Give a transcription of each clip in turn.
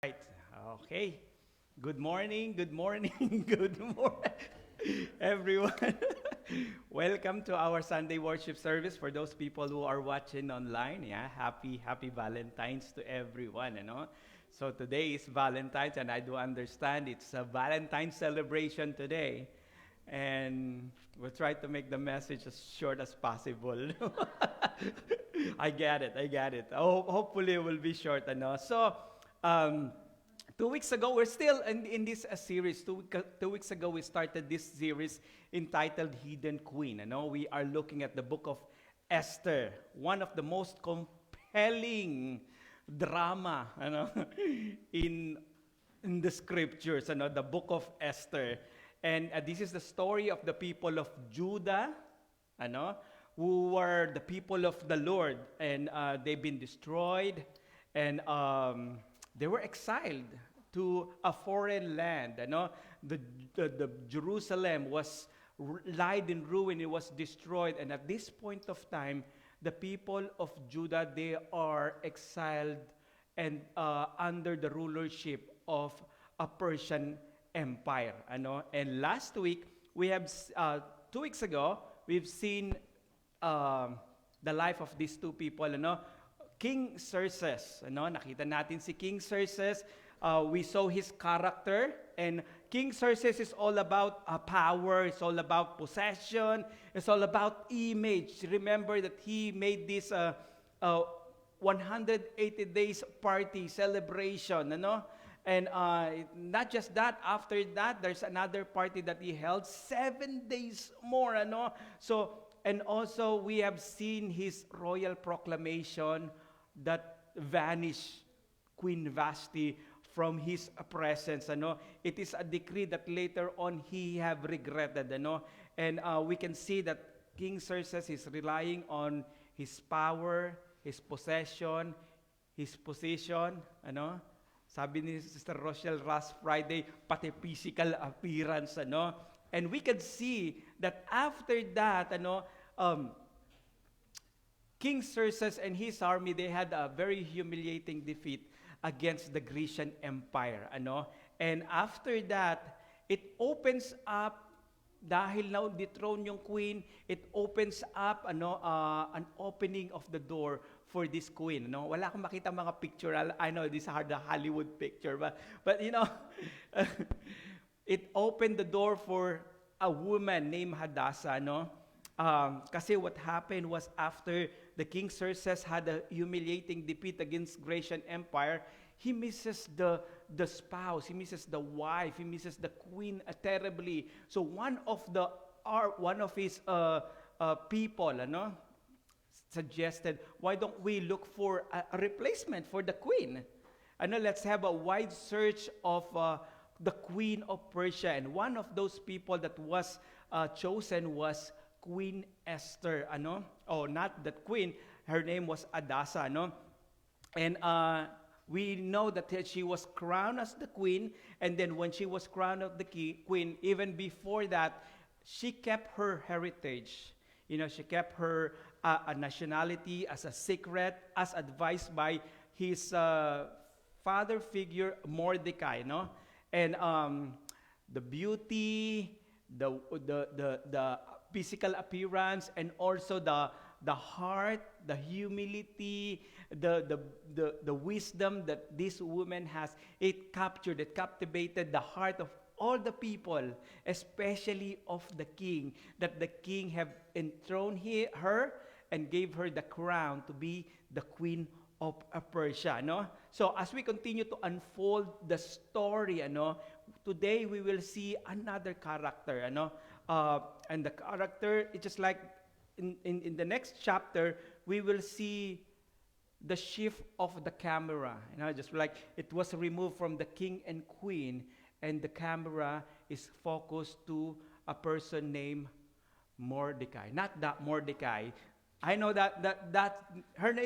Right. Okay. Good morning, good morning, good morning, everyone. Welcome to our Sunday worship service for those people who are watching online. Yeah, happy Valentine's to everyone, So today is Valentine's and I do understand it's a Valentine's celebration today. And we'll try to make the message as short as possible. I get it. Hopefully it will be short, So, um, 2 weeks ago, we're still in this series. 2 weeks ago, we started this series entitled Hidden Queen. We are looking at the book of Esther, one of the most compelling drama, in in the scriptures, the book of Esther. And this is the story of the people of Judah, ano, who were the people of the Lord, and they've been destroyed, and they were exiled to a foreign land. The Jerusalem was lied in ruin; it was destroyed, and at this point of time, the people of Judah, they are exiled and under the rulership of a Persian empire. And last week, 2 weeks ago, we've seen the life of these two people. King Xerxes. Nakita natin si King Xerxes. We saw his character. And King Xerxes is all about power. It's all about possession. It's all about image. Remember that he made this 180 days party celebration. And not just that, after that, there's another party that he held, 7 days more. So, and also we have seen his royal proclamation that vanished Queen Vashti from his presence. It is a decree that later on he have regretted. And we can see that King Xerxes is relying on his power, his possession, his position. Sabi ni Sister Rochelle last Friday, pati physical appearance. And we can see that after that, King Xerxes and his army, they had a very humiliating defeat against the Grecian Empire. And after that, it opens up, dahil now dethrone yung queen, it opens up an opening of the door for this queen. Wala akong makita mga picture. I know this is hard, the Hollywood picture, but it opened the door for a woman named Hadassah. Kasi what happened was after the King Xerxes had a humiliating defeat against Grecian Empire, he misses the spouse, he misses the wife, he misses the queen terribly. So one of his people, suggested, why don't we look for a replacement for the queen? Let's have a wide search of the queen of Persia. And one of those people that was chosen was Queen Esther. Not that queen, her name was Hadassah. And we know that she was crowned as the queen, and then when she was crowned as the queen, even before that, she kept her heritage. She kept her nationality as a secret, as advised by his father figure, Mordecai. And the beauty, the physical appearance, and also the heart, the humility, the wisdom that this woman has, it captivated the heart of all the people, especially of the king, that the king have enthroned her and gave her the crown to be the queen of Persia. So as we continue to unfold the story, today we will see another character. And the character, it's just like in the next chapter, we will see the shift of the camera. Just like it was removed from the king and queen, and the camera is focused to a person named Mordecai. Not that Mordecai. I know that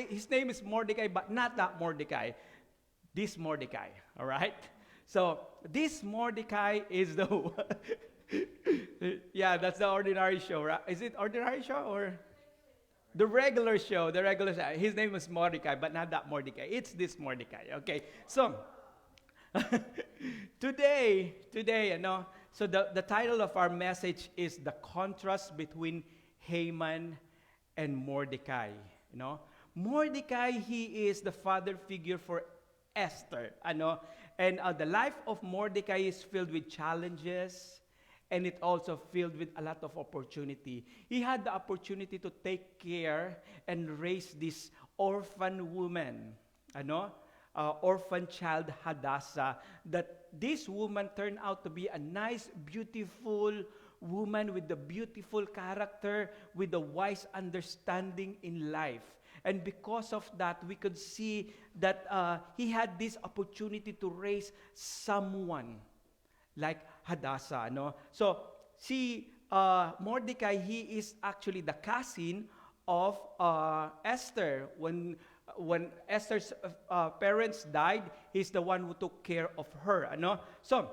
his name is Mordecai, but not that Mordecai. This Mordecai. All right. So this Mordecai is the yeah, that's the ordinary show, right? Is it ordinary show or the regular show? The regular show. His name is Mordecai, but not that Mordecai. It's this Mordecai. Okay. So Today, so the title of our message is the contrast between Haman and Mordecai. You know, Mordecai, he is the father figure for Esther. And the life of Mordecai is filled with challenges, and it also filled with a lot of opportunity. He had the opportunity to take care and raise this orphan woman, orphan child Hadassah, that this woman turned out to be a nice, beautiful woman with a beautiful character, with a wise understanding in life. And because of that, we could see that he had this opportunity to raise someone like Hadassah. So, Mordecai, he is actually the cousin of Esther. When Esther's parents died, he's the one who took care of her. So,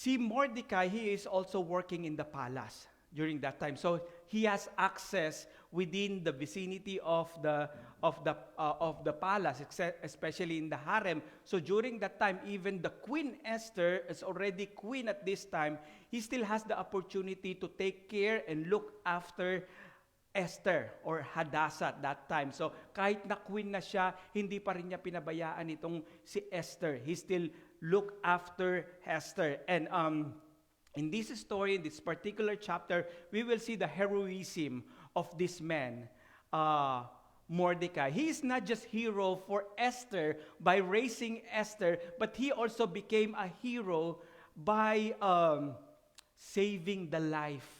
Mordecai, he is also working in the palace during that time. So he has access within the vicinity of the palace, especially in the harem. So during that time, even the Queen Esther is already queen at this time. He still has the opportunity to take care and look after Esther or Hadassah at that time. So kahit na queen na siya, hindi pa rin niya pinabayaan itong si Esther. He still look after Esther. And in this story, in this particular chapter, we will see the heroism of this man, Mordecai. He is not just hero for Esther by raising Esther, but he also became a hero by saving the life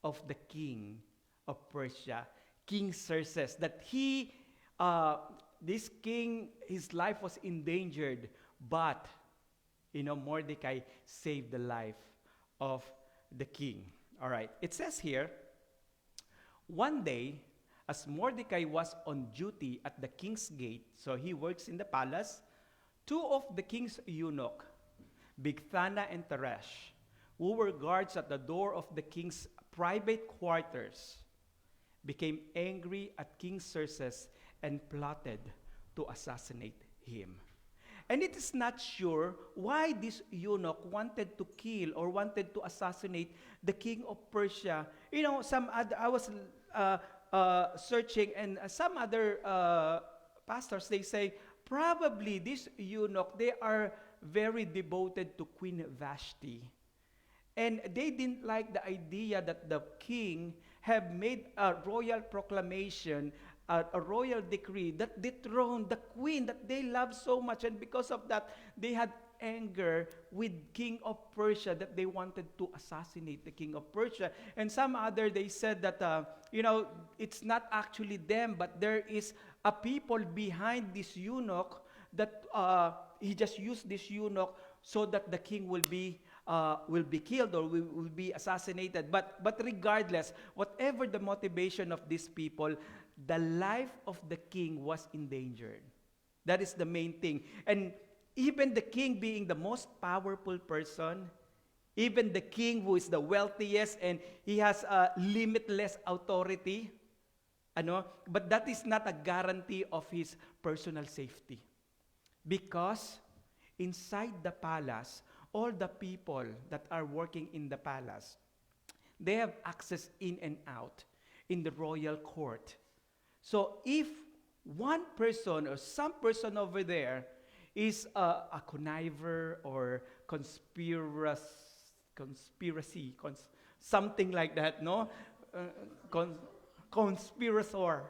of the king of Persia, King Xerxes. That this king, his life was endangered, but Mordecai saved the life of the king. All right. It says here, one day, as Mordecai was on duty at the king's gate, so he works in the palace, two of the king's eunuch, Bigthana and Teresh, who were guards at the door of the king's private quarters, became angry at King Xerxes and plotted to assassinate him. And it is not sure why this eunuch wanted to kill or wanted to assassinate the king of Persia. I was searching, and some other pastors, they say, probably this eunuch, they are very devoted to Queen Vashti. And they didn't like the idea that the king have made a royal proclamation, a royal decree that dethroned the queen that they love so much. And because of that, they had anger with king of Persia, that they wanted to assassinate the king of Persia. And some other, they said that, it's not actually them, but there is a people behind this eunuch that he just used this eunuch so that the king will be killed or will be assassinated. But regardless, whatever the motivation of these people, the life of the king was endangered. That is the main thing. And even the king being the most powerful person, even the king who is the wealthiest and he has limitless authority, but that is not a guarantee of his personal safety. Because inside the palace, all the people that are working in the palace, they have access in and out in the royal court. So if one person or some person over there is a conniver or conspiracy, something like that, no? Conspirator.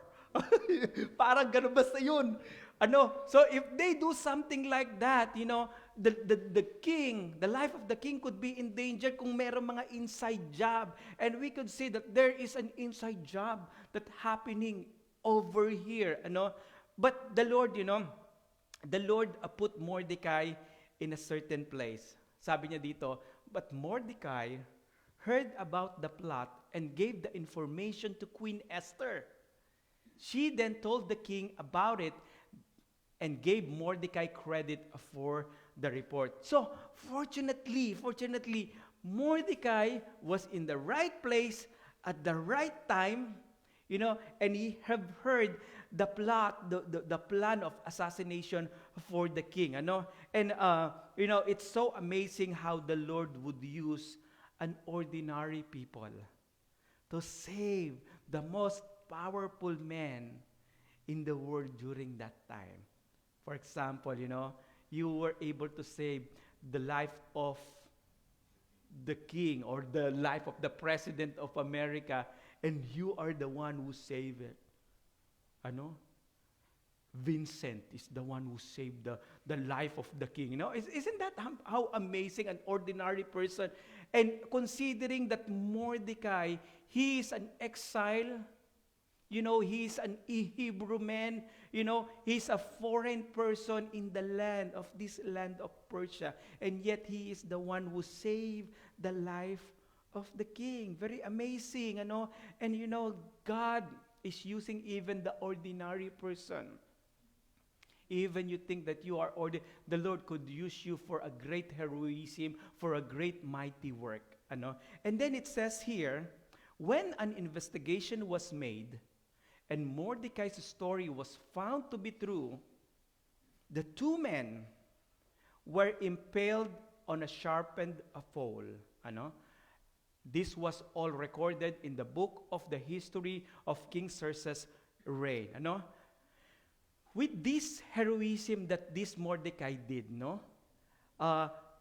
Parang ganun basta yun. So if they do something like that, the king, the life of the king could be in danger kung meron mga inside job. And we could see that there is an inside job that happening over here, But the Lord, the Lord put Mordecai in a certain place. Sabi niya dito, but Mordecai heard about the plot and gave the information to Queen Esther. She then told the king about it and gave Mordecai credit for the report. So, fortunately, Mordecai was in the right place at the right time, and he have heard the plot, the plan of assassination for the king, and it's so amazing how the Lord would use an ordinary people to save the most powerful man in the world during that time. For example, you were able to save the life of the king or the life of the president of America, and you are the one who saved it. Ano? Vincent is the one who saved the life of the king. Isn't that how amazing an ordinary person? And considering that Mordecai, he is an exile, he's an Hebrew man, he's a foreign person in the land of Persia, and yet he is the one who saved the life of the king. Very amazing, and God is using even the ordinary person. Even you think that you are the Lord could use you for a great heroism, for a great mighty work. And then it says here, when an investigation was made, and Mordecai's story was found to be true, the two men were impaled on a sharpened pole. This was all recorded in the book of the history of King Xerxes' reign. With this heroism that this Mordecai did,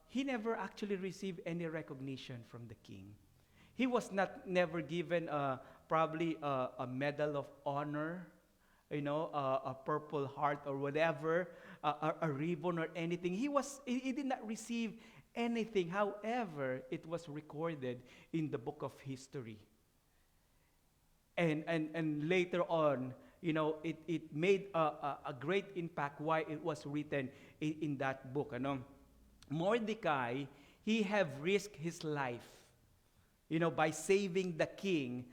he never actually received any recognition from the king. He was never given probably a medal of honor, a Purple Heart or whatever, a ribbon or anything. He did not receive anything. However, it was recorded in the book of history. And later on, it made a great impact why it was written in that book. Mordecai, he have risked his life, by saving the king.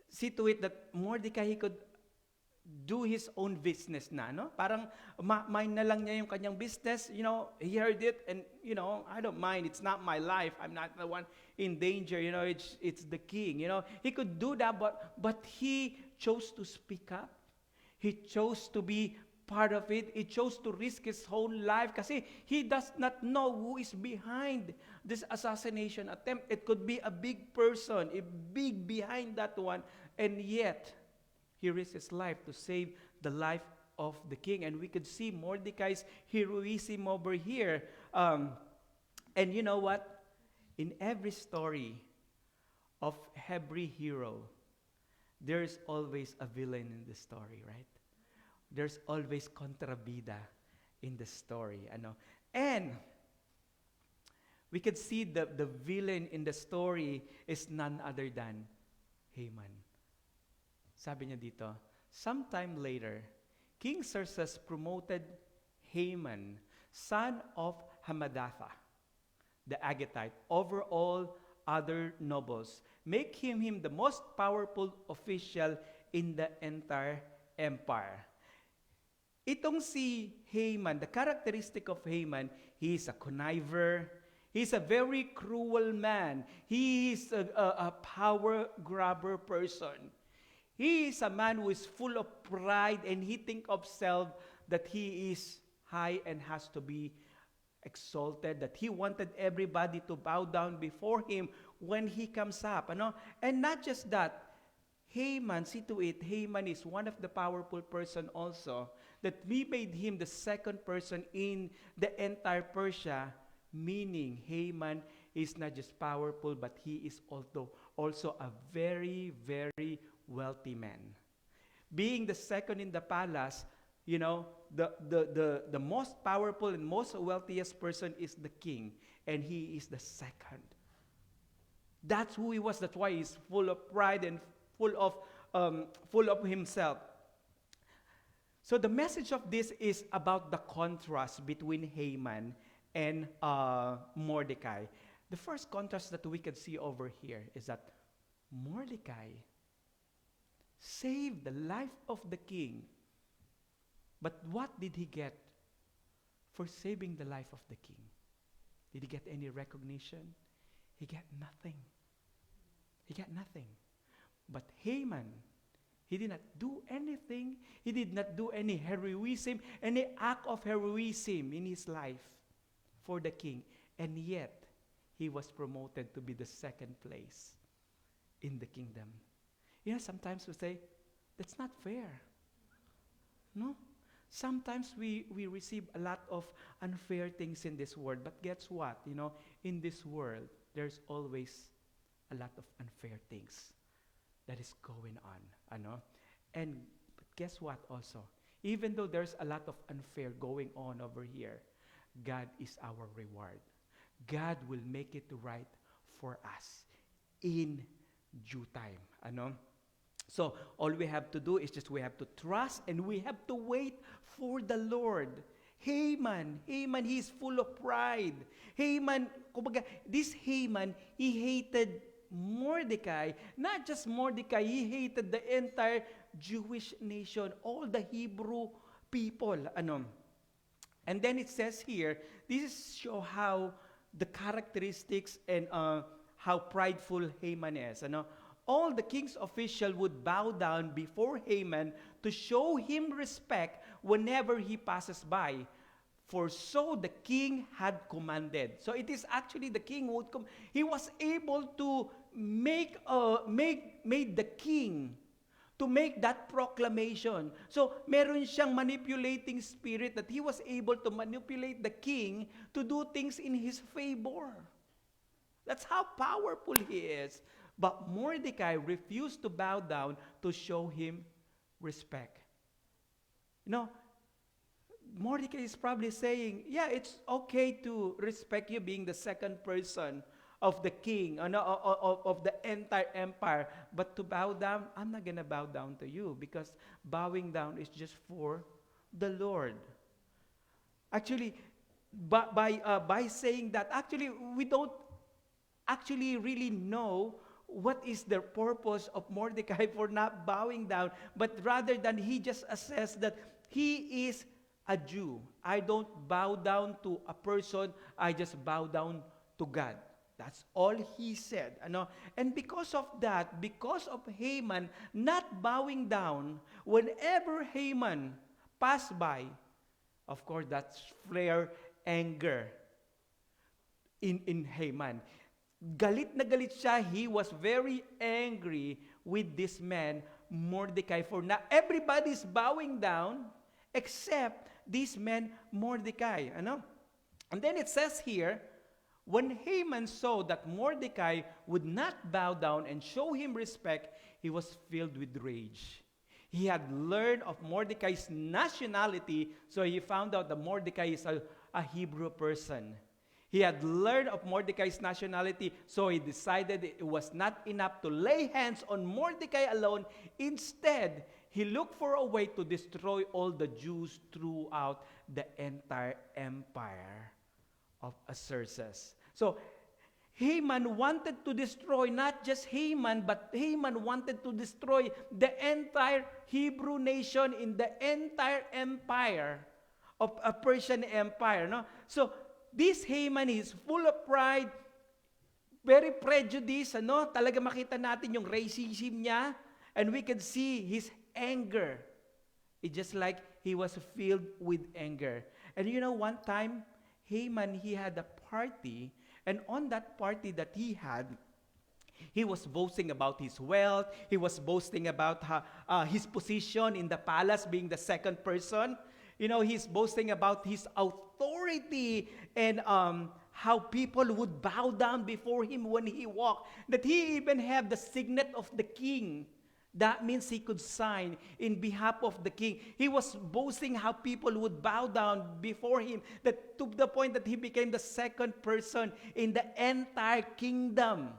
See to it that Mordecai, he could do his own business na, Parang mind na lang niya yung kanyang business, he heard it, and, I don't mind, it's not my life, I'm not the one in danger, it's the king, He could do that, but he chose to speak up. He chose to be part of it. He chose to risk his whole life kasi he does not know who is behind this assassination attempt. It could be a big person, a big behind that one, and yet he risked his life to save the life of the king. And we could see Mordecai's heroism over here. And you know what? In every story of every hero, there's always a villain in the story, right? There's always contrabida in the story. And we could see the villain in the story is none other than Haman. Sabi niya dito, sometime later, King Xerxes promoted Haman, son of Hammedatha, the Agagite, over all other nobles, make him the most powerful official in the entire empire. Itong si Haman, the characteristic of Haman, he is a conniver, he's a very cruel man, he is a power grabber person. He is a man who is full of pride, and he think of self that he is high and has to be exalted, that he wanted everybody to bow down before him when he comes up. And not just that, Haman, see to it, Haman is one of the powerful person also, that we made him the second person in the entire Persia, meaning Haman is not just powerful, but he is also a very, very wealthy man. Being the second in the palace, the most powerful and most wealthiest person is the king, and he is the second. That's who he was. That's why he's full of pride and full of himself. So the message of this is about the contrast between Haman and Mordecai. The first contrast that we can see over here is that Mordecai saved the life of the king. But what did he get for saving the life of the king? Did he get any recognition? He got nothing. He got nothing. But Haman, he did not do anything. He did not do any heroism, any act of heroism in his life for the king. And yet, he was promoted to be the second place in the kingdom. You know, sometimes we say, that's not fair. No? Sometimes we receive a lot of unfair things in this world. But guess what? You know, in this world, there's always a lot of unfair things that is going on. Ano? And but guess what also? Even though there's a lot of unfair going on over here, God is our reward. God will make it right for us in due time. Ano? So, all we have to do is just we have to trust and we have to wait for the Lord. Haman, he is full of pride. Haman, kumbaga, this Haman, he hated Mordecai. Not just Mordecai, he hated the entire Jewish nation, all the Hebrew people. Ano? And then it says here, this is show how the characteristics and how prideful Haman is. Ano? All the king's officials would bow down before Haman to show him respect whenever he passes by. For so the king had commanded. So it is actually the king who would come. He was able to made the king to make that proclamation. So meron siyang manipulating spirit that he was able to manipulate the king to do things in his favor. That's how powerful he is. But Mordecai refused to bow down to show him respect. You know, Mordecai is probably saying, yeah, it's okay to respect you being the second person of the king, of the entire empire. But to bow down, I'm not going to bow down to you because bowing down is just for the Lord. Actually, by saying that, actually, we don't actually really know what is the purpose of Mordecai for not bowing down, but rather than he just assessed that he is a Jew. I don't bow down to a person, I just bow down to God. That's all he said. Ano? And because of that, because of Haman not bowing down, whenever Haman passed by, of course, that's flare anger in Haman. Galit na galit siya. He was very angry with this man, Mordecai, for not everybody's bowing down except this man, Mordecai. Ano? And then it says here, when Haman saw that Mordecai would not bow down and show him respect, he was filled with rage. He had learned of Mordecai's nationality, so he found out that Mordecai is a Hebrew person. He had learned of Mordecai's nationality, so he decided it was not enough to lay hands on Mordecai alone. Instead, he looked for a way to destroy all the Jews throughout the entire empire of Xerxes. So, Haman wanted to destroy not just Haman, but Haman wanted to destroy the entire Hebrew nation in the entire empire of a Persian empire. No? So, this Haman is full of pride, very prejudiced, ano? Talaga makita natin yung racism niya, and we can see his anger. It's just like he was filled with anger. And you know, one time, Haman, he had a party, and on that party that he had, he was boasting about his wealth, he was boasting about his position in the palace, being the second person. You know, he's boasting about his authority and how people would bow down before him when he walked. That he even had the signet of the king. That means he could sign in behalf of the king. He was boasting how people would bow down before him, that to the point that he became the second person in the entire kingdom.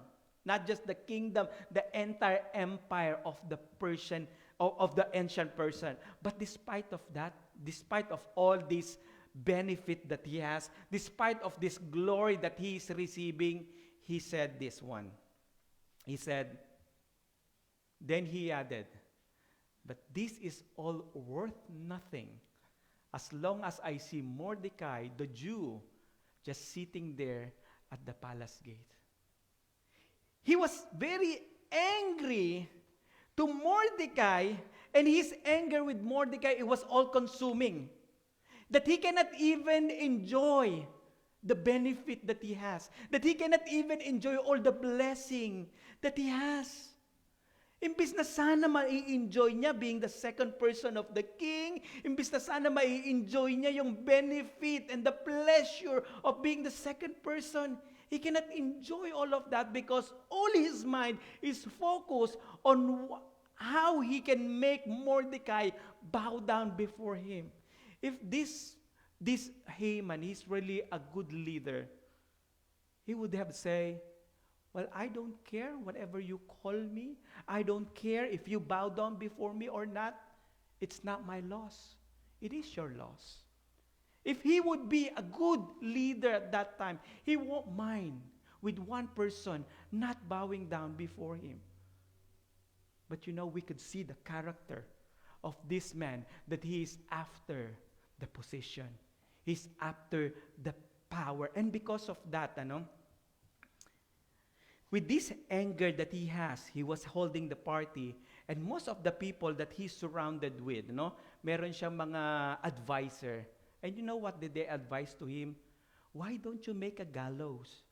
Not just the kingdom, the entire empire of the Persian, of the ancient Persian. But despite of that, despite of all this benefit that he has, despite of this glory that he is receiving, he said this one. He said, then he added, but this is all worth nothing as long as I see Mordecai, the Jew, just sitting there at the palace gate. He was very angry to Mordecai, and his anger with Mordecai, it was all consuming. That he cannot even enjoy the benefit that he has. That he cannot even enjoy all the blessing that he has. Imbis na sana mai-enjoy niya being the second person of the king, imbis na sana mai-enjoy niya yung benefit and the pleasure of being the second person, he cannot enjoy all of that because all his mind is focused on how he can make Mordecai bow down before him. If this Haman is really a good leader, he would have said, well, I don't care whatever you call me. I don't care if you bow down before me or not. It's not my loss. It is your loss. If he would be a good leader at that time, he won't mind with one person not bowing down before him. But we could see the character of this man, that he is after the position. He's after the power. And because of that, with this anger that he has, he was holding the party, and most of the people that he's surrounded with, meron siyang mga advisor. And you know what did they advise to him? Why don't you make a gallows?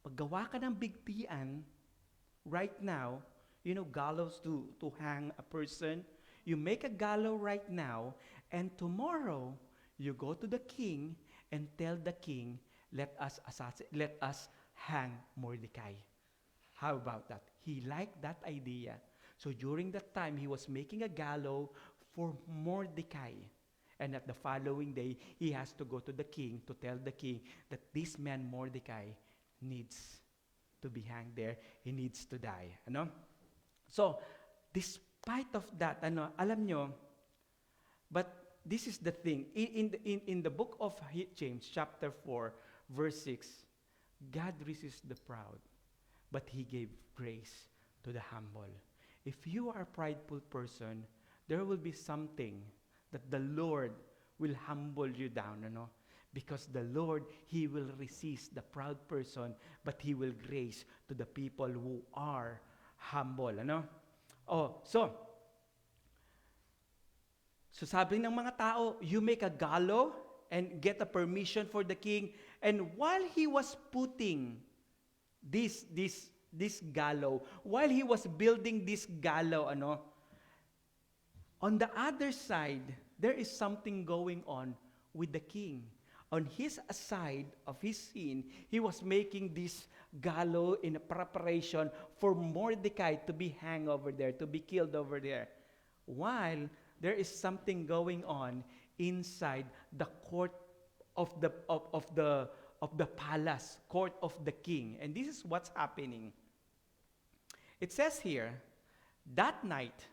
Paggawa ka ng bigtian, right now, gallows to hang a person. You make a gallows right now, and tomorrow, you go to the king and tell the king, let us hang Mordecai. How about that? He liked that idea. So during that time, he was making a gallows for Mordecai. And at the following day, he has to go to the king to tell the king that this man Mordecai needs to be hanged there. He needs to die. So, despite of that, alam nyo, but this is the thing. In the book of James, chapter 4, verse 6, God resists the proud, but He gave grace to the humble. If you are a prideful person, there will be something that the Lord will humble you down, because the Lord, He will resist the proud person, but He will grace to the people who are humble, So sabi ng mga tao, you make a gallows and get a permission for the king. And while he was putting this gallows, while he was building this gallows, on the other side, there is something going on with the king. On his side of his scene, he was making this gallows in a preparation for Mordecai to be hanged over there, to be killed over there. While there is something going on inside the court of the palace, court of the king. And this is what's happening. It says here, that night,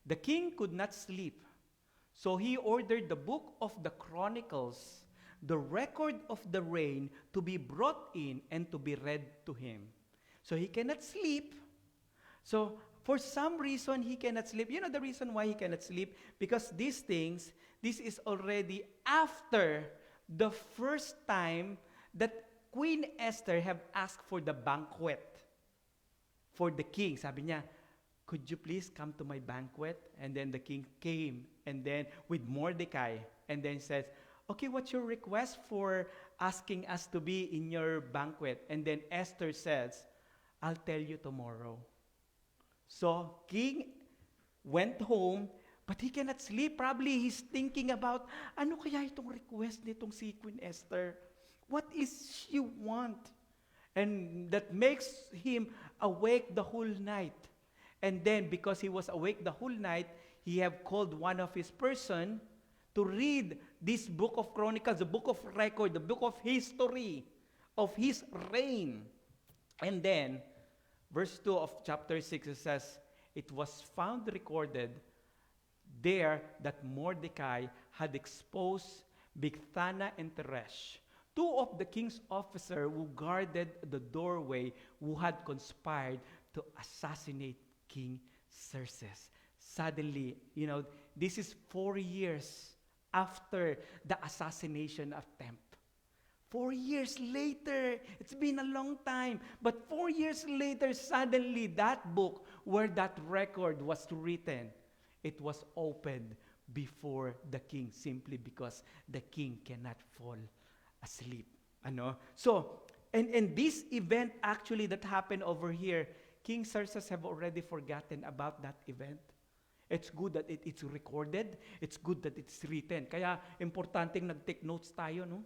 the king could not sleep. So he ordered the book of the Chronicles, the record of the reign, to be brought in and to be read to him. So he cannot sleep. So for some reason, he cannot sleep. You know the reason why he cannot sleep? Because this is already after the first time that Queen Esther have asked for the banquet for the king. Sabi niya, could you please come to my banquet? And then the king came, and then with Mordecai, and then says, okay, what's your request for asking us to be in your banquet? And then Esther says, I'll tell you tomorrow. So, king went home, but he cannot sleep. Probably he's thinking about, ano kaya itong request nitong si Queen Esther? What is she want? And that makes him awake the whole night. And then, because he was awake the whole night, he have called one of his person to read this book of Chronicles, the book of record, the book of history of his reign. And then, verse 2 of chapter 6, it says, it was found recorded there that Mordecai had exposed Bigthana and Teresh, two of the king's officers who guarded the doorway, who had conspired to assassinate King Xerxes. Suddenly, this is 4 years after the assassination attempt. 4 years later, it's been a long time, but 4 years later, suddenly that book where that record was written. It was opened before the king simply because the king cannot fall asleep. Ano? So, and this event actually that happened over here, King Xerxes have already forgotten about that event. It's good that it's recorded. It's good that it's written. Kaya, importanteng nag-take notes tayo, no?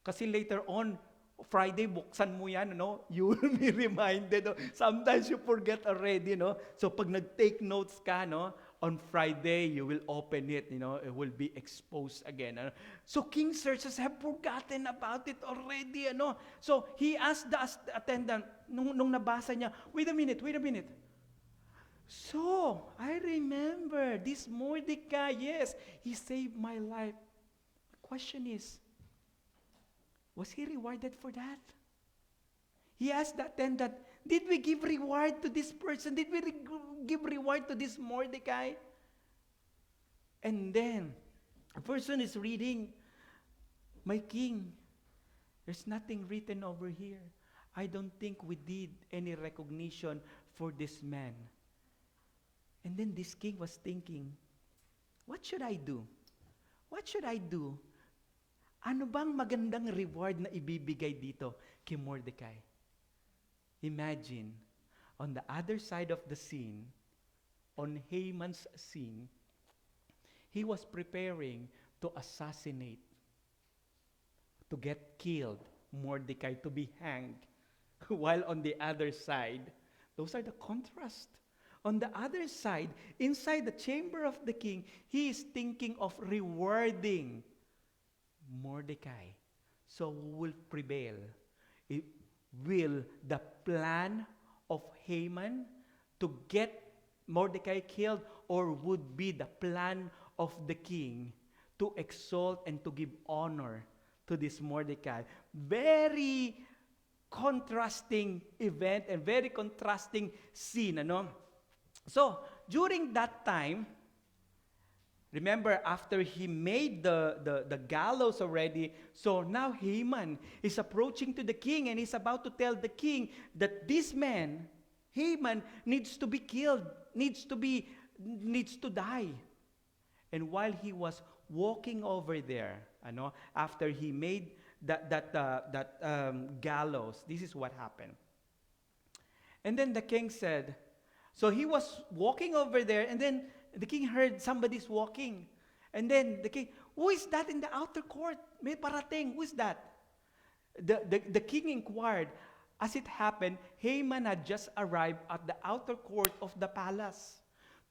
Kasi later on, Friday, buksan mo yan, no? You will be reminded. No? Sometimes you forget already, no? So, pag nag-take notes ka, no? On Friday, you will open it, you know? It will be exposed again. Ano? So, King Xerxes have forgotten about it already, ano? So, he asked the attendant, nung nabasa niya, wait a minute. So, I remember this Mordecai, yes, he saved my life. The question is, was he rewarded for that? He asked the attendant, did we give reward to this person? Did we give reward to this Mordecai? And then, a person is reading, my king, there's nothing written over here. I don't think we did any recognition for this man. And then this king was thinking, what should I do? What should I do? Ano bang magandang reward na ibibigay dito kay Mordecai? Imagine, on the other side of the scene, on Haman's scene, he was preparing to assassinate, to get killed, Mordecai, to be hanged. While on the other side, those are the contrast. On the other side, inside the chamber of the king, he is thinking of rewarding Mordecai. So who will prevail? Will the plan of Haman to get Mordecai killed, or would be the plan of the king to exalt and to give honor to this Mordecai? Very contrasting event and very contrasting scene, ano? So, during that time, remember, after he made the gallows already, so now Haman is approaching to the king and he's about to tell the king that this man, Haman, needs to be killed, needs to die. And while he was walking over there, after he made that gallows, this is what happened. And then the king said, so he was walking over there, and then the king heard somebody's walking. And then the king, who is that in the outer court? May parating, who is that? The king inquired. As it happened, Haman had just arrived at the outer court of the palace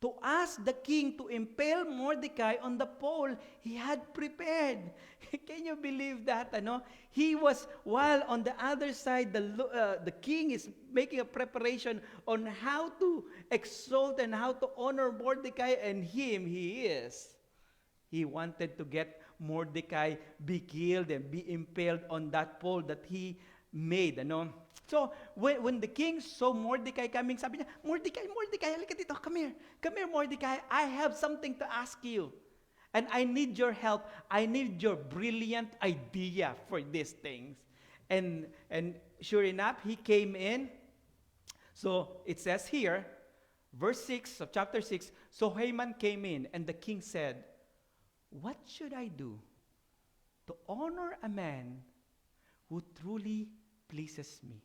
to ask the king to impale Mordecai on the pole he had prepared. Can you believe that? He was, while on the other side, the king is making a preparation on how to exalt and how to honor Mordecai, and he wanted to get Mordecai be killed and be impaled on that pole that he made. So, when the king saw Mordecai coming, sabi niya, Mordecai, halika dito, come here, Mordecai, I have something to ask you. And I need your help. I need your brilliant idea for these things. And sure enough, he came in. So, it says here, verse 6 of chapter 6, so Haman came in, and the king said, what should I do to honor a man who truly pleases me?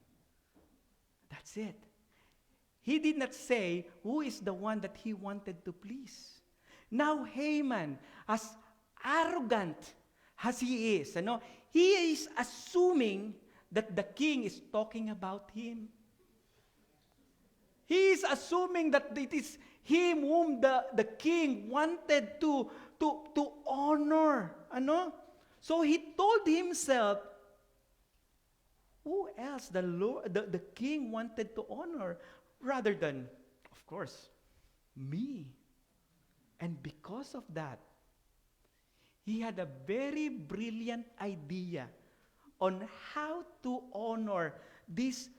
That's it. He did not say who is the one that he wanted to please. Now Haman, as arrogant as he is, he is assuming that the king is talking about him. He is assuming that it is him whom the king wanted to honor. So he told himself, who else the king wanted to honor rather than, of course, me? And because of that, he had a very brilliant idea on how to honor this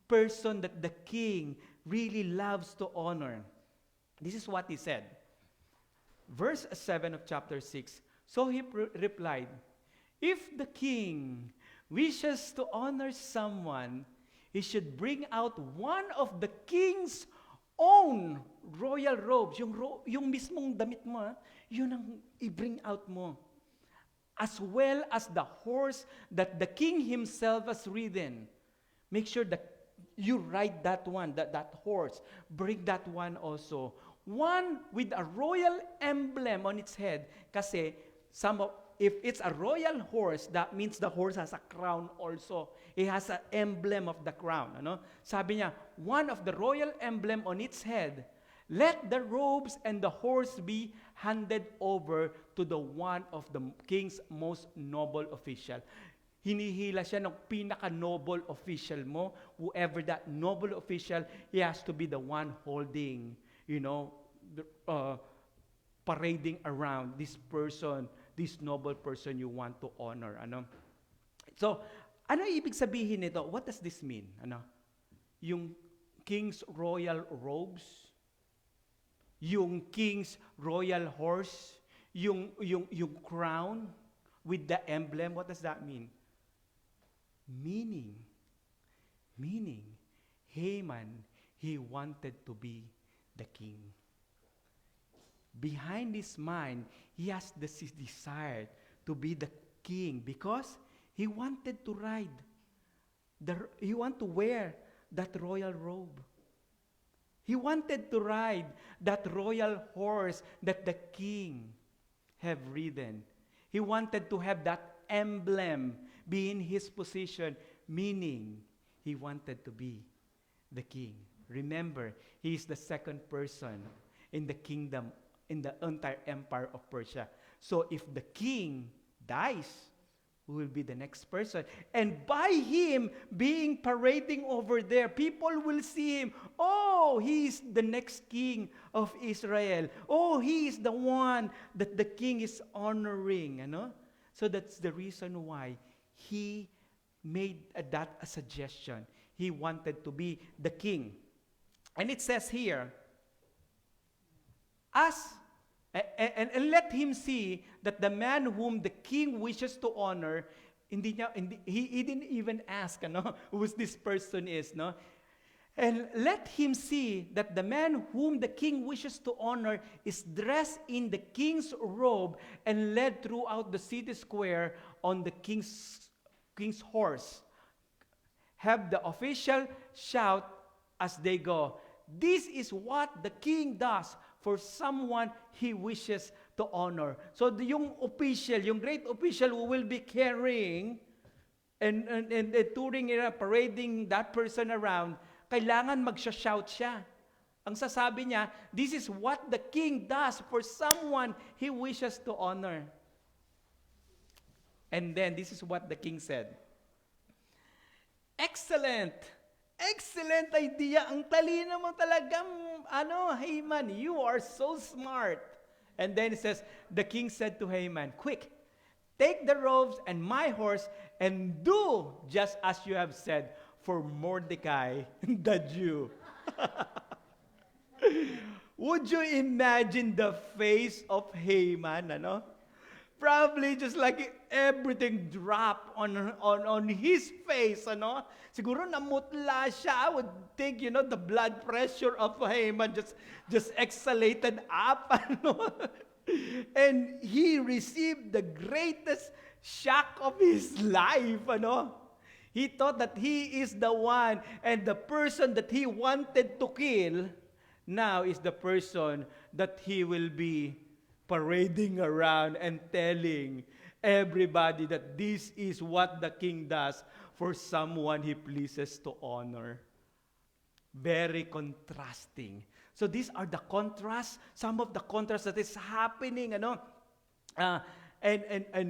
person that the king really loves to honor. This is what he said. Verse 7 of chapter 6. So he replied, if the king wishes to honor someone, he should bring out one of the king's own royal robes, yung mismong damit mo, yun ang i-bring out mo. As well as the horse that the king himself has ridden. Make sure that you ride that one, that horse. Bring that one also. One with a royal emblem on its head. Kasi if it's a royal horse, that means the horse has a crown also. It has an emblem of the crown. Ano? Sabi niya, one of the royal emblem on its head, let the robes and the horse be handed over to the one of the king's most noble official. Hinihila siya ng pinaka-noble official mo. Whoever that noble official, he has to be the one holding, parading around this person, this noble person you want to honor. So, ano ibig sabihin nito? What does this mean? Yung king's royal robes, yung king's royal horse, yung crown with the emblem, what does that mean? Meaning, Haman, he wanted to be the king. Behind his mind, he has this desire to be the king because he wanted to he wanted to wear that royal robe. He wanted to ride that royal horse that the king have ridden. He wanted to have that emblem be in his position, meaning he wanted to be the king. Remember, he is the second person in the kingdom, in the entire empire of Persia. So if the king dies, who will be the next person? And by him being parading over there, people will see him. Oh, he is the next king of Israel. Oh, he is the one that the king is honoring. So that's the reason why he made that a suggestion. He wanted to be the king. And it says here, and let him see that the man whom the king wishes to honor, he didn't even ask who this person is. No? And let him see that the man whom the king wishes to honor is dressed in the king's robe and led throughout the city square on the king's horse. Have the official shout as they go, "This is what the king does for someone he wishes to honor." So yung official, yung great official who will be carrying and touring, parading that person around, kailangan magsha-shout siya. Ang sasabi niya, this is what the king does for someone he wishes to honor. And then this is what the king said. Excellent! Excellent idea! Ang talino mo talagang, Haman, you are so smart. And then it says, the king said to Haman, quick, take the robes and my horse and do just as you have said for Mordecai, the Jew. Would you imagine the face of Haman, Probably just like everything dropped on his face, Siguro namutla siya. I would think, the blood pressure of Haman just exhalated up, And he received the greatest shock of his life, He thought that he is the one, and the person that he wanted to kill now is the person that he will be parading around and telling everybody that this is what the king does for someone he pleases to honor. Very contrasting. So these are the contrasts, some of the contrasts that is happening, and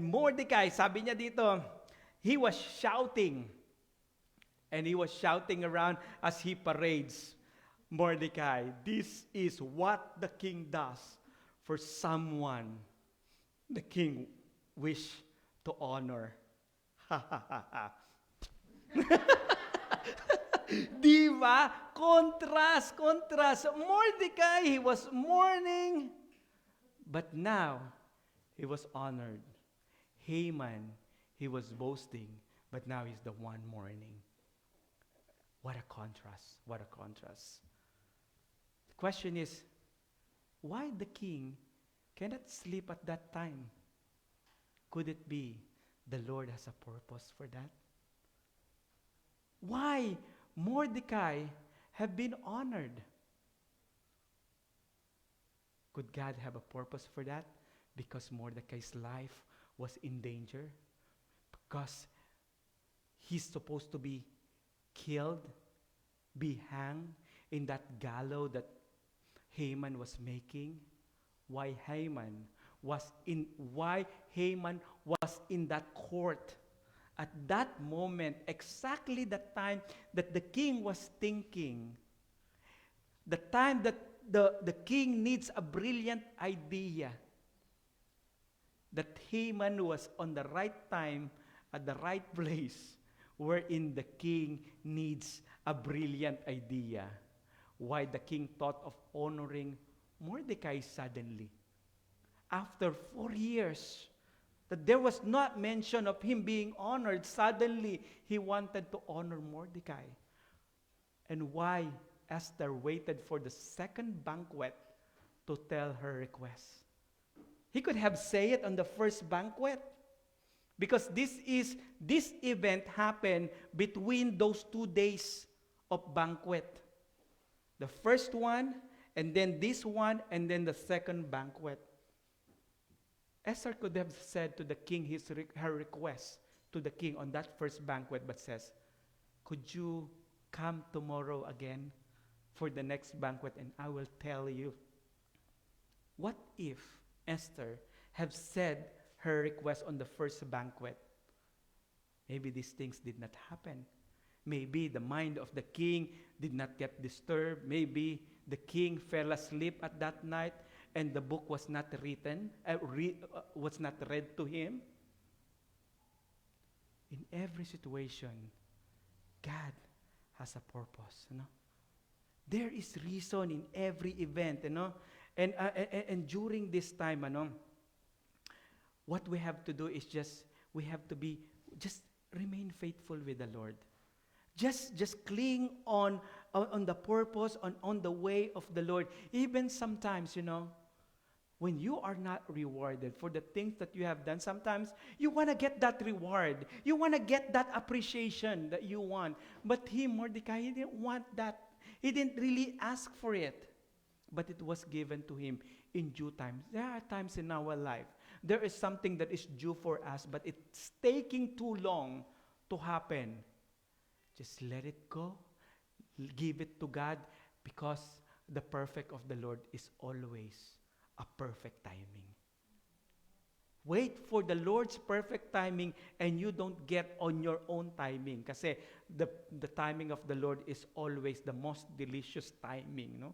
Mordecai, sabi niya dito, he was shouting. And he was shouting around as he parades. Mordecai, this is what the king does for someone the king wish to honor. Diba? Contrast. Mordecai, he was mourning, but now he was honored. Haman, he was boasting, but now he's the one mourning. What a contrast. question is, why the king cannot sleep at that time? Could it be the Lord has a purpose for that? Why Mordecai have been honored? Could God have a purpose for that? Because Mordecai's life was in danger? Because he's supposed to be killed, be hanged in that gallows that Haman was making? Why Haman was in that court at that moment, exactly the time that the king was thinking, the time that the king needs a brilliant idea, that Haman was on the right time at the right place, wherein the king needs a brilliant idea. Why the king thought of honoring Mordecai suddenly, after 4 years, that there was not mention of him being honored. Suddenly, he wanted to honor Mordecai. And why Esther waited for the second banquet to tell her request. He could have said it on the first banquet, because this event happened between those 2 days of banquet. The first one, and then this one, and then the second banquet. Esther could have said to the king her request to the king on that first banquet, but says, could you come tomorrow again for the next banquet and I will tell you? What if Esther have said her request on the first banquet? Maybe these things did not happen. Maybe the mind of the king did not get disturbed. Maybe the king fell asleep at that night and the book was not written, was not read to him. In every situation, God has a purpose. There is reason in every event. And during this time, what we have to do is just remain faithful with the Lord. Just cling on the purpose, on the way of the Lord. Even sometimes, when you are not rewarded for the things that you have done, sometimes you want to get that reward. You want to get that appreciation that you want. But Mordecai, he didn't want that. He didn't really ask for it. But it was given to him in due time. There are times in our life, there is something that is due for us, but it's taking too long to happen. Just let it go. Give it to God, because the perfect of the Lord is always a perfect timing. Wait for the Lord's perfect timing and you don't get on your own timing. Kasi the timing of the Lord is always the most delicious timing.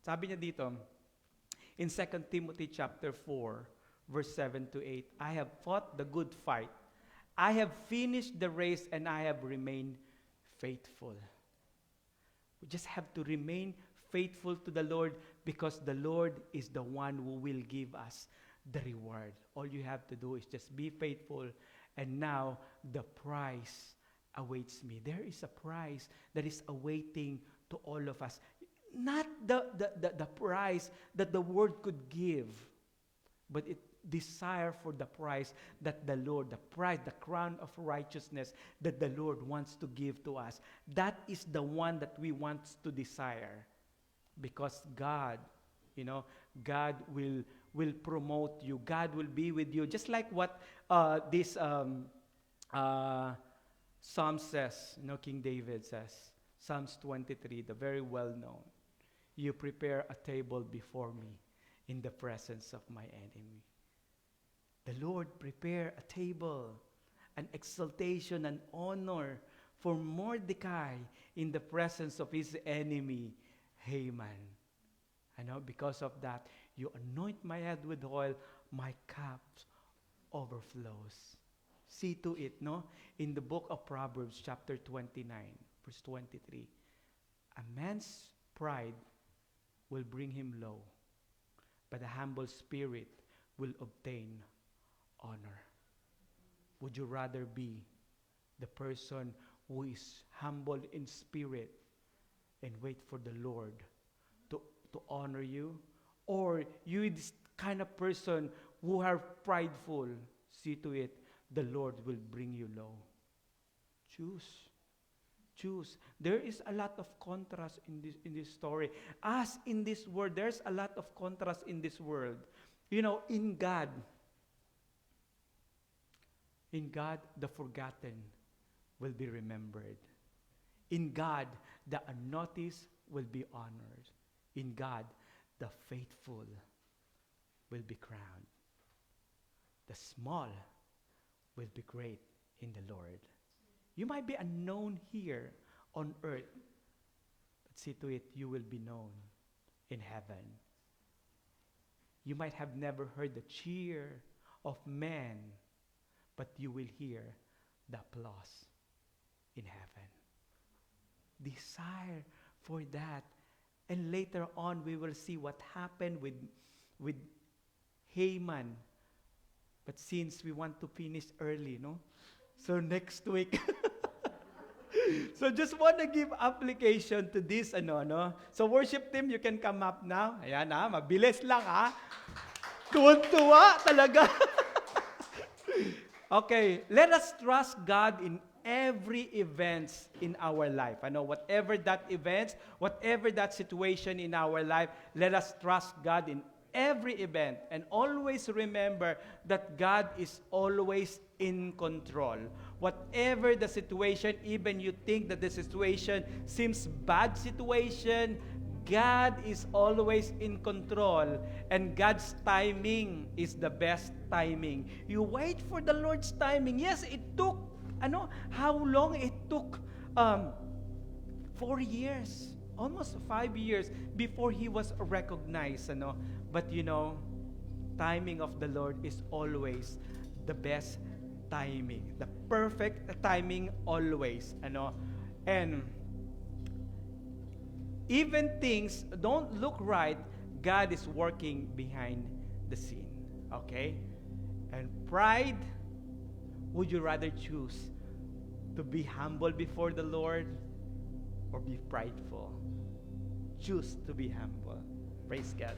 Sabi niya dito, in 2 Timothy chapter 4, verse 7 to 8, I have fought the good fight. I have finished the race and I have remained faithful. We just have to remain faithful to the Lord, because the Lord is the one who will give us the reward. All you have to do is just be faithful, and now the prize awaits me. There is a prize that is awaiting to all of us. Not the prize that the world could give, but it desire for the prize that the Lord, the prize, the crown of righteousness that the Lord wants to give to us. That is the one that we want to desire. Because God, God will promote you. God will be with you. Just like what this Psalm says, King David says, Psalms 23, the very well-known. You prepare a table before me in the presence of my enemy. The Lord prepare a table, an exaltation, an honor for Mordecai in the presence of his enemy, Haman. Because of that, you anoint my head with oil, my cup overflows. See to it, in the book of Proverbs, chapter 29, verse 23. A man's pride will bring him low, but a humble spirit will obtain honor. Would you rather be the person who is humble in spirit and wait for the Lord to honor you, or you this kind of person who are prideful, see to it the Lord will bring you low. Choose. Choose. There is a lot of contrast in this story. As in this world, there's a lot of contrast in this world. You know, in God, the forgotten will be remembered. In God, the unnoticed will be honored. In God, the faithful will be crowned. The small will be great in the Lord. You might be unknown here on earth, but see to it, you will be known in heaven. You might have never heard the cheer of men, but you will hear the applause in heaven. Desire for that. And later on, we will see what happened with Haman. But since we want to finish early, no? So next week. So just want to give application to this, ano. So worship team, you can come up now. Ayan mabilis lang Tuwan-tuwa talaga. Okay, let us trust God in every events in our life. Whatever that events, whatever that situation in our life, let us trust God in every event, and always remember that God is always in control. Whatever the situation, even you think that the situation seems bad situation, God is always in control, and God's timing is the best timing. You wait for the Lord's timing. Yes, it took, how long it took? 4 years, almost 5 years before he was recognized, But timing of the Lord is always the best timing, the perfect timing always, And even things don't look right, God is working behind the scene, okay? And pride, would you rather choose to be humble before the Lord or be prideful? Choose to be humble. Praise God.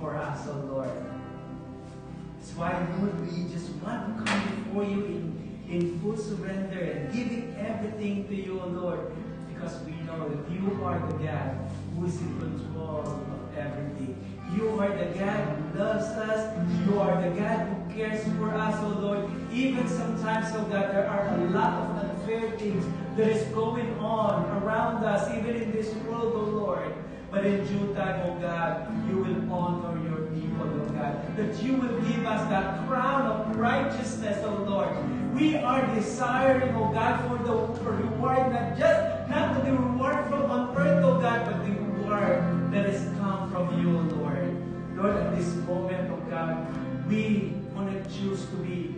For us, oh Lord. That's why, Lord, we just want to come before you in full surrender and giving everything to you, oh Lord, because we know that you are the God who is in control of everything. You are the God who loves us. You are the God who cares for us, oh Lord. Even sometimes, oh God, there are a lot of unfair things that is going on around us, even in this world, oh Lord. But in due time, oh God, you will honor your people, oh God. That you will give us that crown of righteousness, oh Lord. We are desiring, oh God, for the reward, not the reward from on earth, oh God, but the reward that is come from you, oh Lord. Lord, at this moment, oh God, we want to choose to be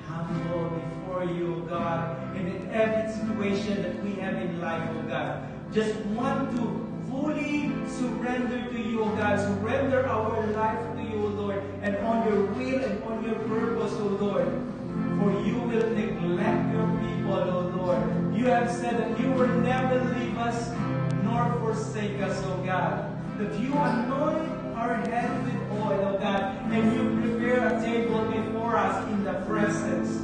humble before you, oh God. And in every situation that we have in life, oh God, just want to fully surrender to you, O God. Surrender our life to you, O Lord, and on your will and on your purpose, O Lord. For you will neglect your people, O Lord. You have said that you will never leave us nor forsake us, O God. That you anoint our head with oil, O God, and you prepare a table before us in the presence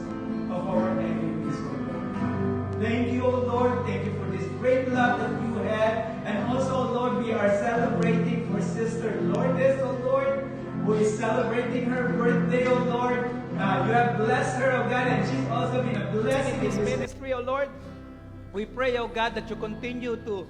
of our enemies, O Lord. Thank you, O Lord. Thank you for this great love that you have. And also, Lord, we are celebrating for Sister Lourdes, O Lord, who is celebrating her birthday, O Lord. You have blessed her, O God, and she's also been a blessing in this ministry, O Lord. We pray, O God, that you continue to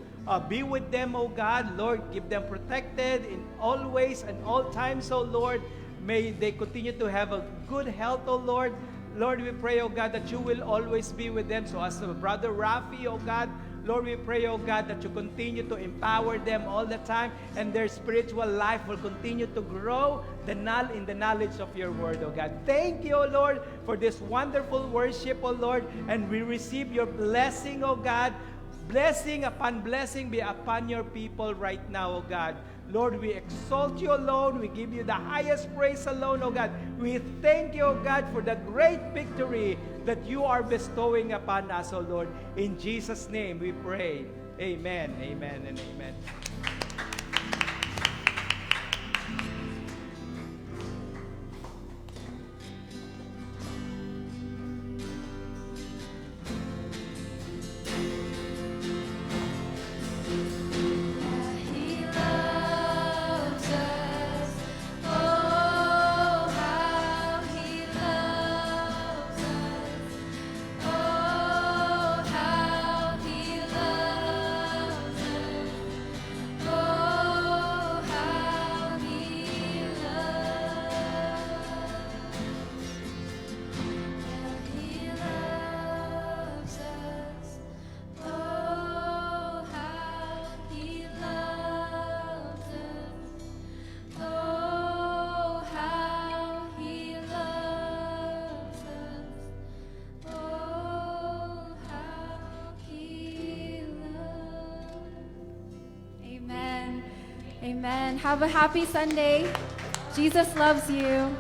be with them, O God. Lord, keep them protected in all ways and all times, O Lord. May they continue to have a good health, O Lord. Lord, we pray, O God, that you will always be with them. So as Brother Rafi, O God, Lord, we pray, O God, that you continue to empower them all the time and their spiritual life will continue to grow in the knowledge of your word, O God. Thank you, O Lord, for this wonderful worship, O Lord, and we receive your blessing, O God. Blessing upon blessing be upon your people right now, O God. Lord, we exalt you alone. We give you the highest praise alone, O God. We thank you, O God, for the great victory that you are bestowing upon us, O Lord. In Jesus' name we pray. Amen, amen, and amen. Amen. Have a happy Sunday. Jesus loves you.